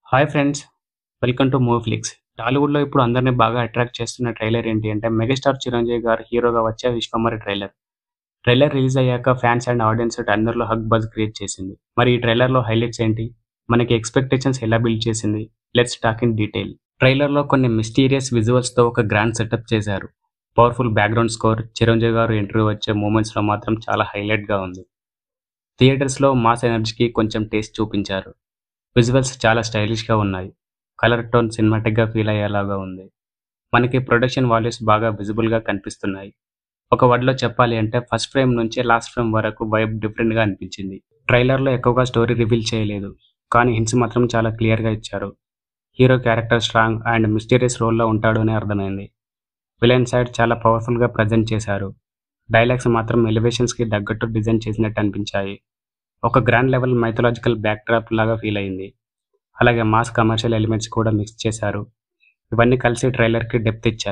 Hi friends, welcome to Movieflix. టాలీవుడ్‌లో ఇప్పుడు అందరిని బాగా అట్రాక్ట్ చేస్తున్న ట్రైలర్ ఏంటి అంటే మెగాస్టార్ చిరంజీవి గారు హీరోగా వచ్చే 'విశ్వమరి' ట్రైలర్. ట్రైలర్ రిలీజ్ అయ్యాక ఫ్యాన్స్ అండ్ ఆడియన్స్ అందరిలో హగ్ బజ్ క్రియేట్ చేసింది. మరి ఈ ట్రైలర్‌లో హైలైట్స్ ఏంటి? మనకి ఎక్స్‌పెక్టేషన్స్ ఎలా బిల్డ్ చేసింది? Let's talk in detail. ట్రైలర్‌లో కొన్ని మిస్టీరియస్ విజువల్స్‌తో ఒక గ్రాండ్ సెటప్ చేశారు. పవర్‌ఫుల్ బ్యాక్‌గ్రౌండ్ స్కోర్, చిరంజీవి గారు ఎంట్రీ వచ్చే మూమెంట్స్‌లో మాత్రం చాలా హైలైట్‌గా ఉంది. థియేటర్స్‌లో మాస్ ఎనర్జీకి కొంచెం టేస్ట్ చూపించారు. విజువల్స్ చాలా స్టైలిష్‌గా ఉన్నాయి. కలర్ టోన్ సినిమాటిక్‌గా ఫీల్ అయ్యేలాగా ఉంది. మనకి ప్రొడక్షన్ వాల్యూస్ బాగా విజిబుల్‌గా కనిపిస్తున్నాయి. ఒక వర్డ్‌లో చెప్పాలి అంటే ఫస్ట్ ఫ్రేమ్ నుంచి లాస్ట్ ఫ్రేమ్ వరకు వైబ్ డిఫరెంట్‌గా అనిపించింది. ట్రైలర్‌లో ఎక్కువగా స్టోరీ రివీల్ చేయలేదు. కానీ హింట్స్ మాత్రం చాలా క్లియర్‌గా ఇచ్చారు. Hero character strong and mysterious రోల్‌లో ఉంటాడు అని అర్థమైంది. విలన్ సైడ్ చాలా పవర్‌ఫుల్‌గా ప్రెజెంట్ చేశారు. డైలాగ్స్ మాత్రం ఎలివేషన్స్‌కి తగ్గట్టు డిజైన్ చేసినట్టు అనిపించాయి. ఒక గ్రాండ్ లెవెల్ మైథలాజికల్ బ్యాక్‌డ్రాప్ లాగా ఫీల్ అయింది. అలాగే మాస్ కమర్షియల్ ఎలిమెంట్స్ కూడా మిక్స్ చేశారు. ఇవన్నీ కలిసి ట్రైలర్‌కి డెప్త్ ఇచ్చాయి.